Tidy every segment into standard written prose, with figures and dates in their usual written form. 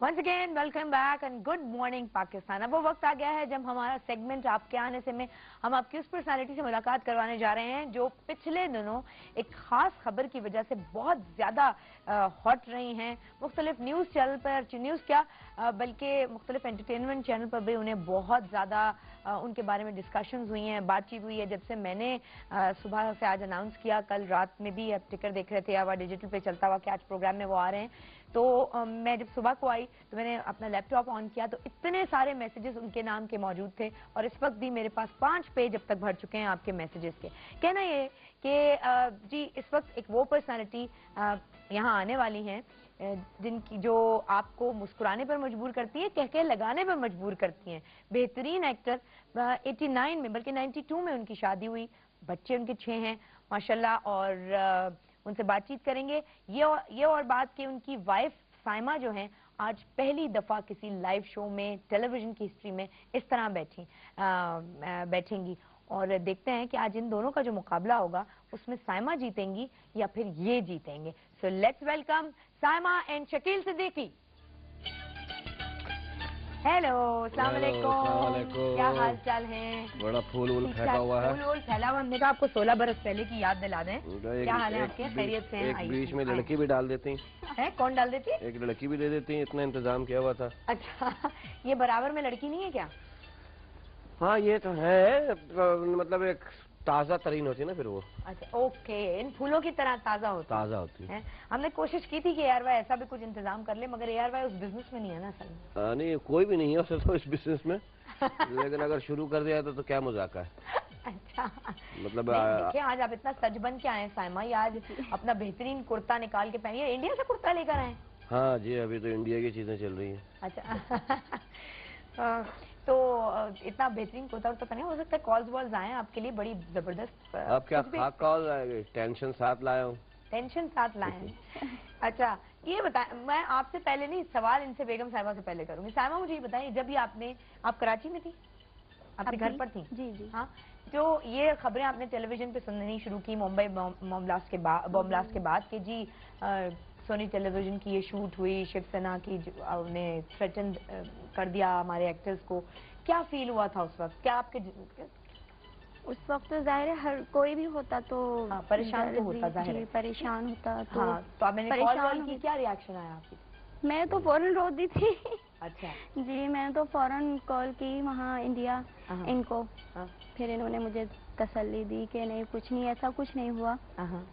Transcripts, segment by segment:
Once again, welcome back and good morning Pakistan. अब वो वक्त आ गया है जब हमारा सेगमेंट आपके आने से में हम आपकी उस पर्सनालिटी से मुलाकात करवाने जा रहे हैं जो पिछले दिनों एक खास खबर की वजह से बहुत ज्यादा हॉट रही हैं। मुख्तलिफ न्यूज़ चैनल पर, न्यूज़ क्या बल्कि मुख्तलिफ एंटरटेनमेंट चैनल पर भी उन्हें बहुत ज्यादा उनके बारे में डिस्कशंस हुई हैं, बातचीत हुई है। जब से मैंने सुबह से आज अनाउंस किया, कल रात में भी आप टिकर देख रहे थे या डिजिटल पे चलता हुआ कि आज प्रोग्राम में वो आ रहे हैं, तो मैं जब सुबह को आई तो मैंने अपना लैपटॉप ऑन किया तो इतने सारे मैसेजेस उनके नाम के मौजूद थे और इस वक्त भी मेरे पास 5 पेज अब तक भर चुके हैं आपके मैसेजेस के। कहना ये कि जी इस वक्त एक वो पर्सनालिटी यहाँ आने वाली हैं जिनकी जो आपको मुस्कुराने पर मजबूर करती है, कह लगाने पर मजबूर करती हैं। बेहतरीन एक्टर, 89 में बल्कि 92 में उनकी शादी हुई, बच्चे उनके 6 हैं माशाल्लाह, और उनसे बातचीत करेंगे ये और बात कि उनकी वाइफ साइमा जो हैं आज पहली दफा किसी लाइव शो में टेलीविजन की हिस्ट्री में इस तरह बैठेंगी और देखते हैं कि आज इन दोनों का जो मुकाबला होगा उसमें साइमा जीतेंगी या फिर ये जीतेंगे। So let's welcome Saima and Shakeel Siddiqui. Hello, अस्सलाम वालेकुम, क्या हाल चाल है? बड़ा फूल फेंका हुआ है। फूल फैला हुआ। हमने कहा आपको 16 बरस पहले की याद दिला दें। क्या हाल है आपके? खैरियत से हैं? एक बीच में लड़की भी डाल देती है। कौन डाल देती? एक लड़की भी दे देती है, इतना इंतजाम किया हुआ था। अच्छा, ये बराबर में लड़की नहीं है क्या? हाँ ये तो है, मतलब एक ताज़ा तरीन होती है ना फिर वो। अच्छा ओके, इन फूलों की तरह ताज़ा होती है। हमने कोशिश की थी कि ARY ऐसा भी कुछ इंतजाम कर ले, मगर ARY उस बिजनेस में नहीं है ना असल। नहीं, कोई भी नहीं है उसे तो इस बिजनेस में। लेकिन अगर शुरू कर दिया तो क्या मजाक है। अच्छा, मतलब देखिए आज आप इतना सज बन के आए साइमा, ये आज अपना बेहतरीन कुर्ता निकाल के पहनिए। इंडिया से कुर्ता लेकर आए? हाँ जी, अभी तो इंडिया की चीजें चल रही हैं। अच्छा तो इतना बेहतरीन कुर्ता तो नहीं हो सकता, कॉल्स वॉल्स आए आपके लिए बड़ी जबरदस्त। अब क्या खाक कॉल आएगी? टेंशन साथ लाया हूँ। टेंशन साथ लाए हैं। अच्छा ये बताएं, मैं आपसे पहले नहीं सवाल इनसे बेगम साहिबा से पहले करूंगी। साहिबा मुझे ये बताइए, जब ये आप कराची में थी, अपने घर पर थी? जी जी हाँ, जो ये खबरें आपने टेलीविजन पे सुननी शुरू की मुंबई बॉम्ब ब्लास्ट के बाद कि जी सोनी टेलीविजन की ये शूट हुई, शिवसेना की उन्हें थ्रेटन कर दिया हमारे एक्टर्स को, क्या फील हुआ था उस वक्त? क्या आपके उस वक्त तो जाहिर है हर कोई भी होता तो परेशान तो होता, जाहिर है परेशान होता तो। हाँ, तो अब मैंने कॉल की, क्या रिएक्शन आया आपकी? मैं तो फौरन रो दी थी। अच्छा जी, मैं तो फौरन कॉल की वहाँ इंडिया इनको, फिर इन्होंने मुझे तसल्ली दी कि नहीं कुछ नहीं, ऐसा कुछ नहीं हुआ,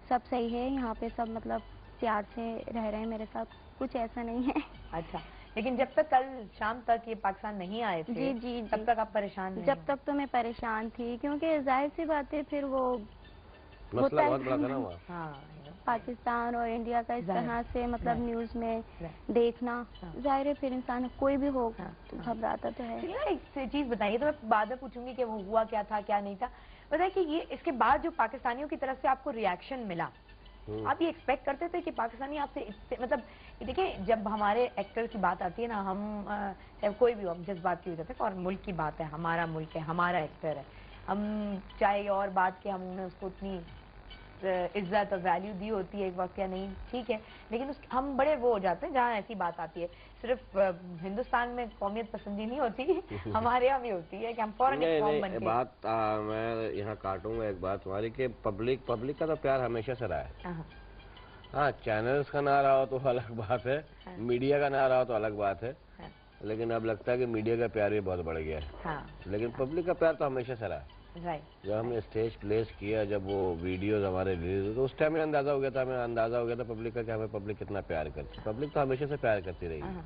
सब सही है, यहाँ पे सब मतलब प्यार से रह रहे हैं मेरे साथ, कुछ ऐसा नहीं है। अच्छा, लेकिन जब तक कल शाम तक ये पाकिस्तान नहीं आए थे जी जी तब तक आप परेशान नहीं? जब तक तो मैं परेशान थी, क्योंकि जाहिर सी बात है फिर वो मसला बहुत बड़ा था ना वहाँ। हाँ, पाकिस्तान और इंडिया का इस तरह से मतलब न्यूज में देखना, जाहिर है फिर इंसान कोई भी हो तो घबराता तो है। एक चीज बताइए, तो मैं बाद में पूछूंगी कि वो हुआ क्या था क्या नहीं था। बताइए कि ये इसके बाद जो पाकिस्तानियों की तरफ से आपको रिएक्शन मिला, आप ये एक्सपेक्ट करते थे कि पाकिस्तानी आपसे मतलब देखिए जब हमारे एक्टर की बात आती है ना, हम कोई भी हो, हम जज्बाती हो जाते हैं और मुल्क की बात है, हमारा मुल्क है, हमारा एक्टर है, हम चाहे और बात के हमने उसको उतनी इज्जत और वैल्यू दी होती है एक वक्त या नहीं, ठीक है, लेकिन हम बड़े वो हो जाते हैं जहाँ ऐसी बात आती है। सिर्फ हिंदुस्तान में कौमियत पसंदी नहीं होती, हमारे यहाँ भी होती है कि हम फौरन एक कौम बन के। बात मैं यहाँ काटूंगा एक बात तुम्हारी कि पब्लिक का तो प्यार हमेशा से रहा है। हाँ, चैनल्स का ना रहा हो तो अलग बात है, मीडिया का ना रहा हो तो अलग बात है, लेकिन अब लगता है कि मीडिया का प्यार भी बहुत बढ़ गया है। लेकिन पब्लिक का प्यार तो हमेशा से रहा है। जब हमने स्टेज प्लेस किया, जब वो वीडियोस हमारे रिलीज हुए तो उस टाइम में अंदाजा हो गया था पब्लिक का कि हमें पब्लिक कितना प्यार करती है। पब्लिक तो हमेशा से प्यार करती रही है।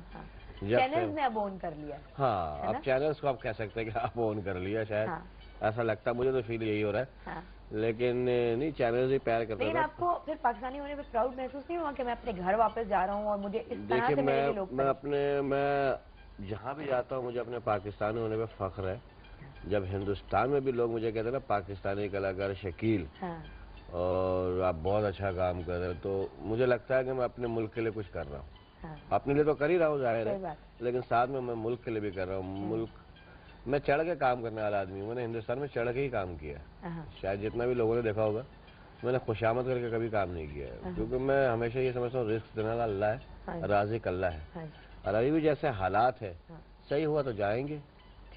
चैनल्स ने अब ओन कर लिया। हाँ, अब चैनल्स को आप कह सकते हैं कि आप ओन कर लिया, शायद ऐसा लगता है, मुझे तो फील यही हो रहा है। लेकिन नहीं, चैनल्स भी प्यार करते हैं। लेकिन आपको फिर पाकिस्तानी होने पे प्राउड महसूस नहीं हुआ कि मैं अपने घर वापस जा रहा हूँ और मुझे इस तरह से मेरे लिए लोग? मैं जहाँ भी जाता हूँ मुझे अपने पाकिस्तानी होने पे फख्र है। जब हिंदुस्तान में भी लोग मुझे कहते हैं ना पाकिस्तानी कलाकार शकील, और आप बहुत अच्छा काम कर रहे हो, तो मुझे लगता है कि मैं अपने मुल्क के लिए कुछ कर रहा हूँ। अपने लिए तो कर ही रहा हूँ जाहिर है, लेकिन साथ में मैं मुल्क के लिए भी कर रहा हूँ। मुल्क मैं चढ़ के काम करने वाला आदमी हूँ, मैंने हिंदुस्तान में चढ़ के ही काम किया। शायद जितना भी लोगों ने देखा होगा, मैंने खुशामद करके कभी काम नहीं किया, क्योंकि मैं हमेशा ये समझता हूँ रिस्क देने वाला अल्लाह है, राज़िक अल्लाह है। اور ابھی بھی جیسے حالات ہے صحیح ہوا تو جائیں گے,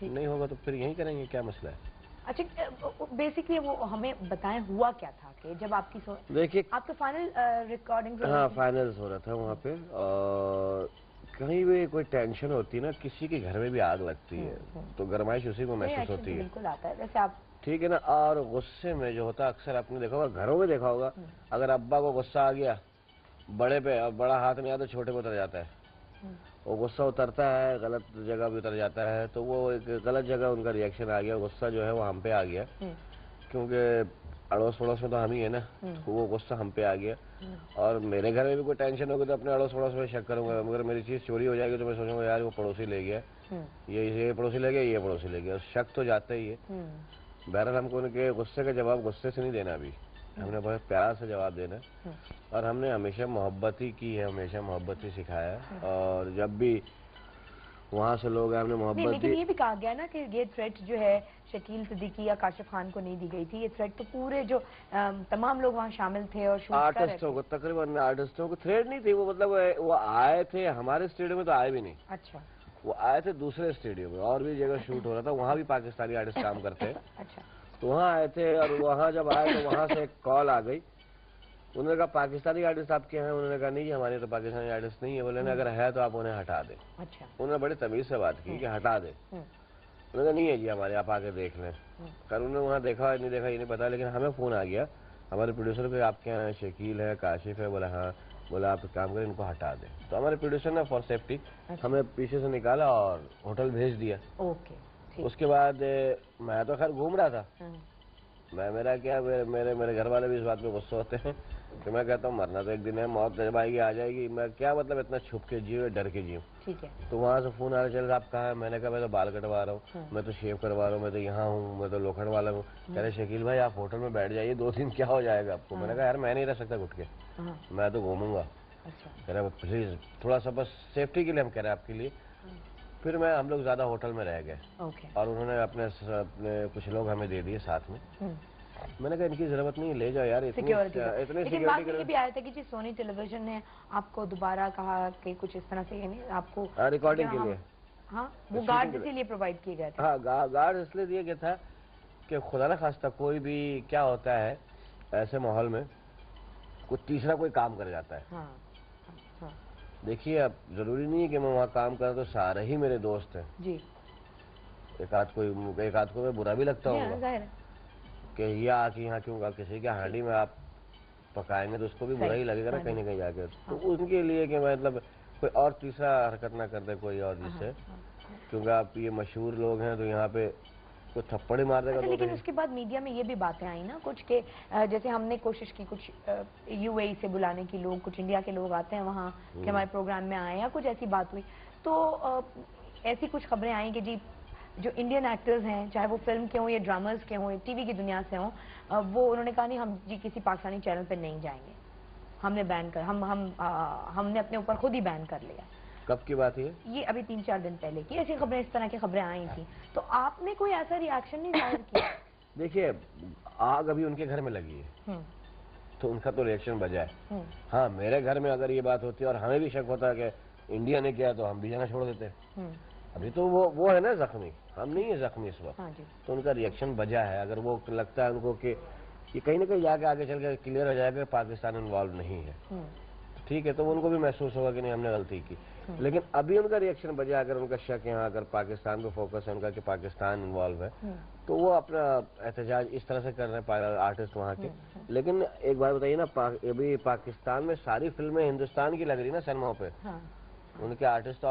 نہیں ہوگا تو پھر یہیں کریں گے, کیا مسئلہ ہے. اچھا بیسکلی وہ ہمیں بتائیں ہوا کیا تھا کہ جب آپ کی دیکھیے آپ کا فائنل ریکارڈنگ, ہاں فائنلز ہو رہا تھا وہاں پہ, اور کہیں بھی کوئی ٹینشن ہوتی ہے نا, کسی کے گھر میں بھی آگ لگتی ہے تو گرمائش اسی کو محسوس ہوتی ہے. بالکل آتا ہے جیسے آپ, ٹھیک ہے نا. اور غصے میں جو ہوتا ہے اکثر آپ نے دیکھا ہوگا, گھروں میں دیکھا ہوگا, اگر ابا کو غصہ آ گیا بڑے پہ, اور بڑا ہاتھ نہیں آتا چھوٹے پہ اتر جاتا ہے, وہ غصہ اترتا ہے غلط جگہ پہ اتر جاتا ہے, تو وہ ایک غلط جگہ ان کا ریئیکشن آ گیا, غصہ جو ہے وہ ہم پہ آ گیا, کیونکہ اڑوس پڑوس میں تو ہم ہی ہے نا, وہ غصہ ہم پہ آ گیا. اور میرے گھر میں بھی کوئی ٹینشن ہوگی تو اپنے اڑوس پڑوس میں شک کروں گا, مگر میری چیز چوری ہو جائے گی تو میں سوچوں گا یار وہ پڑوسی لے گیا, یہ پڑوسی لے گیا, یہ پڑوسی لے گیا, شک تو جاتا ہی ہے. بہرحال ہم کو ان کے غصے کا جواب غصے سے نہیں دینا, ابھی ہم نے بہت پیار سے جواب دینا, اور ہم نے ہمیشہ محبت ہی کی ہے, ہمیشہ محبت ہی سکھایا ہے. اور جب بھی وہاں سے لوگ ہیں ہم نے محبت لیکن یہ بھی کہا گیا نا کہ یہ تھریٹ جو ہے شکیل صدیقی یا کاشف خان کو نہیں دی گئی تھی, یہ تھریٹ تو پورے جو تمام لوگ وہاں شامل تھے اور آرٹسٹوں کو, تقریباً آرٹسٹوں کو تھریٹ نہیں تھی وہ, مطلب وہ آئے تھے ہمارے اسٹیڈیم میں تو آئے بھی نہیں. اچھا, وہ آئے تھے دوسرے اسٹیڈیم میں, اور بھی جگہ شوٹ ہو رہا تھا, وہاں بھی پاکستانی آرٹسٹ کام کرتے ہیں. اچھا, تو وہاں آئے تھے, اور وہاں جب آئے تو وہاں سے ایک کال آ گئی, انہوں نے کہا پاکستانی آرٹسٹ آپ کے ہیں, انہوں نے کہا نہیں ہمارے تو پاکستانی آرٹسٹ نہیں ہے. بولے نا اگر ہے تو آپ انہیں ہٹا دیں. اچھا, انہوں نے بڑی تمیز سے بات کی کہ ہٹا دیں. انہوں نے کہا نہیں ہے جی ہمارے, آپ آ کے دیکھ لیں. خیر انہوں نے وہاں دیکھا نہیں دیکھا یہ نہیں پتا, لیکن ہمیں فون آ گیا ہمارے پروڈیوسر کو, آپ کے یہاں شکیل ہے, کاشف ہے. بولا ہاں. بولا آپ ایک کام کریں ان کو ہٹا دیں. تو ہمارے پروڈیوسر نے فار سیفٹی ہمیں پیچھے سے نکالا اور ہوٹل بھیج دیا. اس کے بعد میں تو خیر گھوم رہا تھا, میرا کیا, میرے گھر والے بھی اس بات پہ غصہ ہوتے ہیں کہ میں کہتا ہوں مرنا تو ایک دن ہے, موت جب آئے گی آ جائے گی, میں کیا مطلب اتنا چھپ کے جیو, ڈر کے جیو. تو وہاں سے فون آ رہا, چل آپ کہاں ہیں, میں نے کہا میں تو بال کٹوا رہا ہوں, میں تو شیو کروا رہا ہوں, میں تو یہاں ہوں, میں تو لوکھنڈ والا ہوں. کہہ رہے شکیل بھائی آپ ہوٹل میں بیٹھ جائیے, 2 دن کیا ہو جائے گا آپ کو. میں نے کہا یار میں نہیں رہ سکتا گھٹ کے, میں تو گھوموں گا. کہہ رہے پلیز تھوڑا سا بس سیفٹی کے لیے ہم کہہ رہے ہیں آپ کے لیے. پھر ہم لوگ زیادہ ہوٹل میں رہ گئے, اور انہوں نے اپنے کچھ لوگ ہمیں دے دیے ساتھ میں. میں نے کہا ان کی ضرورت نہیں, لے جاؤ یار, اتنی سیکیورٹی بھی آیا تھا کہ جی سونی ٹیلی ویژن نے آپ کو دوبارہ کہا کہ کچھ اس طرح سے, یعنی آپ کو ریکارڈنگ کے لیے, ہاں وہ گارڈ اسی لیے پرووائڈ کیے گئے تھے. ہاں گارڈ اس لیے دیا گیا تھا کہ خدا نہ خواستہ کوئی بھی کیا ہوتا ہے ایسے ماحول میں, کوئی تیسرا کوئی کام کر جاتا ہے. دیکھیے اب ضروری نہیں ہے کہ میں وہاں کام کروں تو سارے ہی میرے دوست ہیں جی, ایک آدھ کو میں برا بھی لگتا ہوں کہ یہ آ کے یہاں کیوں, کسی کے ہانڈی میں آپ پکائیں گے تو اس کو بھی برا ہی لگے گا نا کہیں نہ کہیں جا کے. تو ان کے لیے کہ مطلب کوئی اور تیسرا حرکت نہ کر دے کوئی اور, جس سے کیونکہ آپ یہ مشہور لوگ ہیں تو یہاں پہ کوئی تھپڑ ہی مار دے گا. لیکن اس کے بعد میڈیا میں یہ بھی باتیں آئی نا کچھ کہ جیسے ہم نے کوشش کی کچھ یو اے ای سے بلانے کی, لوگ کچھ انڈیا کے لوگ آتے ہیں وہاں کہ ہمارے پروگرام میں آئے, یا کچھ ایسی بات ہوئی. تو ایسی کچھ خبریں آئیں کہ جی جو انڈین ایکٹرز ہیں, چاہے وہ فلم کے ہوں یا ڈرامرز کے ہوں یا ٹی وی کی دنیا سے ہوں, وہ انہوں نے کہا نہیں ہم جی کسی پاکستانی چینل پہ نہیں جائیں گے, ہم نے بین کر ہم نے اپنے اوپر خود ہی بین کر لیا. کب کی بات ہے یہ ابھی 3-4 دن پہلے کی ایسی خبریں, اس طرح کی خبریں آئی تھیں. تو آپ نے کوئی ایسا ری ایکشن نہیں ظاہر کیا؟ دیکھیے آگ ابھی ان کے گھر میں لگی ہے تو ان کا تو ری ایکشن بجا ہے. ہاں میرے گھر میں اگر یہ بات ہوتی ہے اور ہمیں بھی شک ہوتا ہے کہ انڈیا نے کیا تو ہم بھی جانا چھوڑ دیتے. ابھی تو وہ ہے نا زخمی, ہم نہیں ہیں زخمی اس وقت, تو ان کا ری ایکشن بجا ہے. اگر وہ لگتا ہے ان کو کہ یہ کہیں نہ کہیں جا کے آگے چل کے کلیئر ہو جائے گا پاکستان انوالو نہیں ہے, ٹھیک ہے, تو ان کو بھی محسوس ہوگا کہ نہیں ہم نے غلطی کی. لیکن ابھی ان کا ری ایکشن بجا, اگر ان کا شک یہاں اگر پاکستان پہ فوکس ہے ان کا کہ پاکستان انوالو ہے, تو وہ اپنا احتجاج اس طرح سے کر رہے ہیں آرٹسٹ وہاں کے. لیکن ایک بات بتائیے نا, ابھی پاکستان میں ساری فلمیں ہندوستان کی لگ رہی نا سینماؤں پہ, ان کے آرٹسٹ